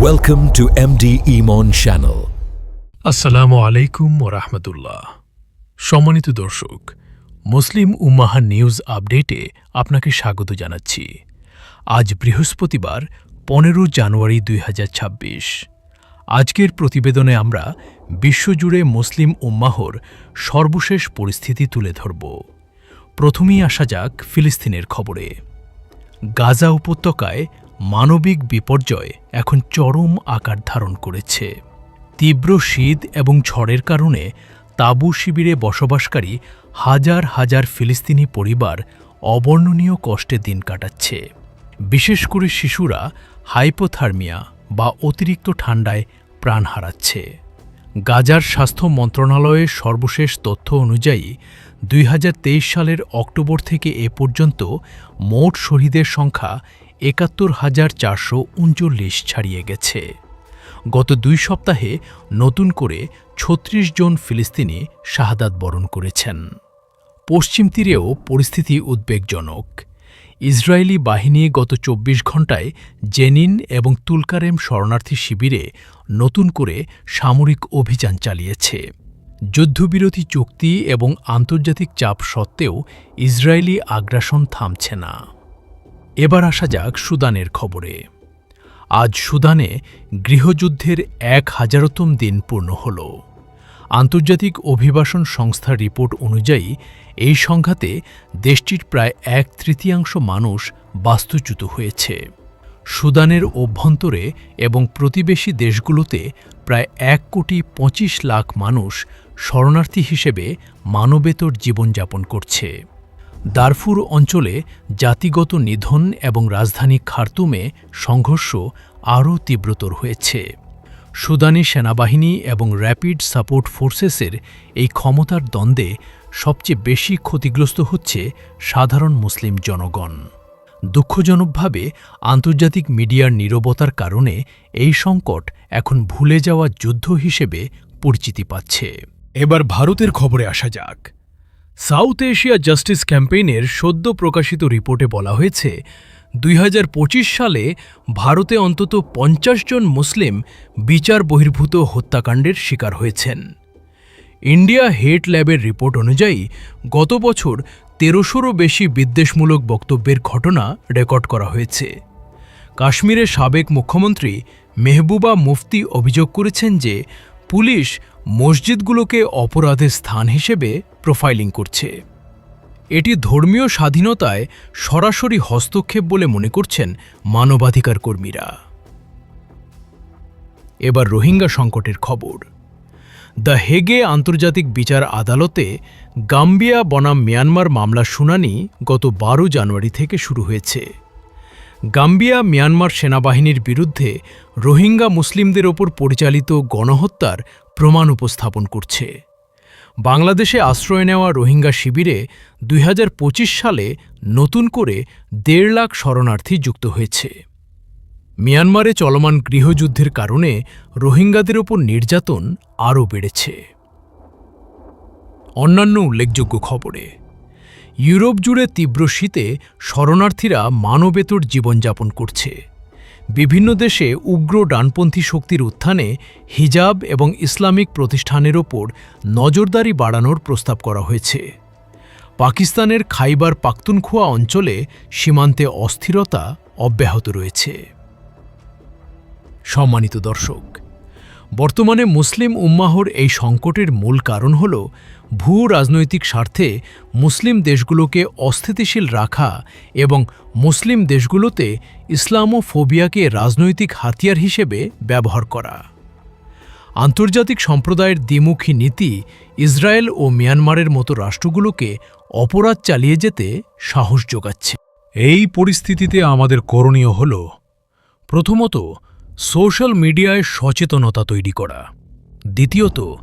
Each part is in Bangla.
Welcome to MD Iman Channel. আসসালামু আলাইকুম ওয়া রাহমাতুল্লাহ। সম্মানিত দর্শক, মুসলিম উম্মাহ নিউজ আপডেটে আপনাকে স্বাগত জানাচ্ছি। আজ বৃহস্পতিবার 15 জানুয়ারি 2026। আজকের প্রতিবেদনে আমরা বিশ্বজুড়ে মুসলিম উম্মাহর সর্বশেষ পরিস্থিতি তুলে ধরব। প্রথমেই আসা যাক ফিলিস্তিনের খবরে। গাজা উপত্যকায় মানবিক বিপর্যয় এখন চরম আকার ধারণ করেছে। তীব্র শীত এবং ঝড়ের কারণে তাঁবু শিবিরে বসবাসকারী হাজার হাজার ফিলিস্তিনি পরিবার অবর্ণনীয় কষ্টে দিন কাটাচ্ছে। বিশেষ করে শিশুরা হাইপোথার্মিয়া বা অতিরিক্ত ঠান্ডায় প্রাণ হারাচ্ছে। গাজার স্বাস্থ্য মন্ত্রণালয়ের সর্বশেষ তথ্য অনুযায়ী 2023 সালের অক্টোবর থেকে এ পর্যন্ত মোট শহীদের সংখ্যা ৭১,৪৩৯ ছাড়িয়ে গেছে। গত 2 সপ্তাহে নতুন করে ৩৬ জন ফিলিস্তিনি শাহাদাত বরণ করেছেন। পশ্চিম তীরেও পরিস্থিতি উদ্বেগজনক। ইসরায়েলি বাহিনী গত ২৪ ঘণ্টায় জেনিন এবং তুলকারেম শরণার্থী শিবিরে নতুন করে সামরিক অভিযান চালিয়েছে। যুদ্ধবিরতি চুক্তি এবং আন্তর্জাতিক চাপ সত্ত্বেও ইসরায়েলি আগ্রাসন থামছে না। এবার আসা যাক সুদানের খবরে। আজ সুদানে গৃহযুদ্ধের ১০০০তম দিন পূর্ণ হল। আন্তর্জাতিক অভিবাসন সংস্থার রিপোর্ট অনুযায়ী এই সংঘাতে দেশটির প্রায় ১/৩ মানুষ বাস্তুচ্যুত হয়েছে। সুদানের অভ্যন্তরে এবং প্রতিবেশী দেশগুলোতে প্রায় ১,২৫,০০,০০০ মানুষ শরণার্থী হিসেবে মানবেতর জীবনযাপন করছে। দারফুর অঞ্চলে জাতিগত নিধন এবং রাজধানী খার্তুমে সংঘর্ষ আরও তীব্রতর হয়েছে। সুদানি সেনাবাহিনী এবং র্যাপিড সাপোর্ট ফোর্সেসের এই ক্ষমতার দ্বন্দ্বে সবচেয়ে বেশি ক্ষতিগ্রস্ত হচ্ছে সাধারণ মুসলিম জনগণ। দুঃখজনকভাবে আন্তর্জাতিক মিডিয়ার নীরবতার কারণে এই সংকট এখন ভুলে যাওয়া যুদ্ধ হিসেবে পরিচিতি পাচ্ছে। এবার ভারতের খবরে আসা যাক। সাউথ এশিয়া জাস্টিস ক্যাম্পেইনের সদ্য প্রকাশিত রিপোর্টে বলা হয়েছে ২০২৫ সালে ভারতে অন্তত ৫০ জন মুসলিম বিচার বহির্ভূত হত্যাকাণ্ডের শিকার হয়েছেন। ইন্ডিয়া হেট ল্যাবের রিপোর্ট অনুযায়ী গত বছর ১৩০০রও বেশি বিদ্বেষমূলক বক্তব্যের ঘটনা রেকর্ড করা হয়েছে। কাশ্মীরের সাবেক মুখ্যমন্ত্রী মেহবুবা মুফতি অভিযোগ করেছেন যে পুলিশ মসজিদগুলোকে অপরাধের স্থান হিসেবে প্রোফাইলিং করছে। এটি ধর্মীয় স্বাধীনতায় সরাসরি হস্তক্ষেপ বলে মনে করছেন মানবাধিকার কর্মীরা। এবার রোহিঙ্গা সংকটের খবর। দ্য হেগে আন্তর্জাতিক বিচার আদালতে গাম্বিয়া বনাম মিয়ানমার মামলার শুনানি গত ১২ জানুয়ারি থেকে শুরু হয়েছে। গাম্বিয়া মিয়ানমার সেনাবাহিনীর বিরুদ্ধে রোহিঙ্গা মুসলিমদের ওপর পরিচালিত গণহত্যার প্রমাণ উপস্থাপন করছে। বাংলাদেশে আশ্রয় নেওয়া রোহিঙ্গা শিবিরে ২০২৫ সালে নতুন করে ১.৫ লাখ শরণার্থী যুক্ত হয়েছে। মিয়ানমারে চলমান গৃহযুদ্ধের কারণে রোহিঙ্গাদের ওপর নির্যাতন আরও বেড়েছে। অন্যান্য উল্লেখযোগ্য খবরে, ইউরোপ জুড়ে তীব্র শীতে শরণার্থীরা মানবেতর জীবনযাপন করছে। বিভিন্ন দেশে উগ্র ডানপন্থী শক্তির উত্থানে হিজাব এবং ইসলামিক প্রতিষ্ঠানের ওপর নজরদারি বাড়ানোর প্রস্তাব করা হয়েছে। পাকিস্তানের খাইবার পাখতুনখোয়া অঞ্চলে সীমান্তে অস্থিরতা অব্যাহত রয়েছে। সম্মানিত দর্শক, বর্তমানে মুসলিম উম্মাহর এই সংকটের মূল কারণ হল ভূ রাজনৈতিক স্বার্থে মুসলিম দেশগুলোকে অস্থিতিশীল রাখা এবং মুসলিম দেশগুলোতে ইসলামোফোবিয়াকে রাজনৈতিক হাতিয়ার হিসেবে ব্যবহার করা। আন্তর্জাতিক সম্প্রদায়ের দ্বিমুখী নীতি ইসরায়েল ও মিয়ানমারের মতো রাষ্ট্রগুলোকে অপরাধ চালিয়ে যেতে সাহস যোগাচ্ছে। এই পরিস্থিতিতে আমাদের করণীয় হল, প্রথমত, সোশ্যাল মিডিয়ায় সচেতনতা তৈরি করা। দ্বিতীয়ত,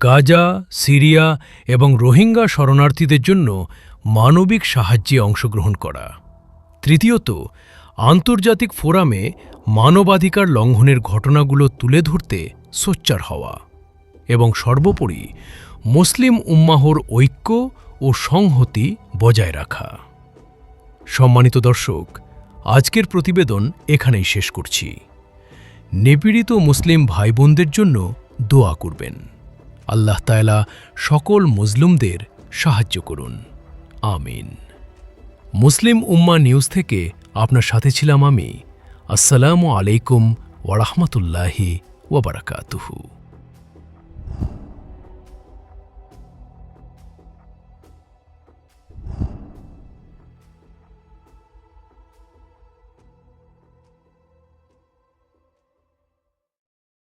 গাজা, সিরিয়া এবং রোহিঙ্গা শরণার্থীদের জন্য মানবিক সাহায্যে অংশগ্রহণ করা। তৃতীয়ত, আন্তর্জাতিক ফোরামে মানবাধিকার লঙ্ঘনের ঘটনাগুলো তুলে ধরতে সোচ্চার হওয়া। এবং সর্বোপরি মুসলিম উম্মাহর ঐক্য ও সংহতি বজায় রাখা। সম্মানিত দর্শক, আজকের প্রতিবেদন এখানেই শেষ করছি। নিপীড়িত মুসলিম ভাই বোনদের জন্য দোয়া করবেন। আল্লাহ তাআলা সকল মুসলিমদের সাহায্য করুন, আমিন। মুসলিম উম্মাহ নিউজ থেকে আপনার সাথে ছিলাম আমি। আসসালামু আলাইকুম ওয়া রাহমাতুল্লাহি ওয়া বারাকাতুহু।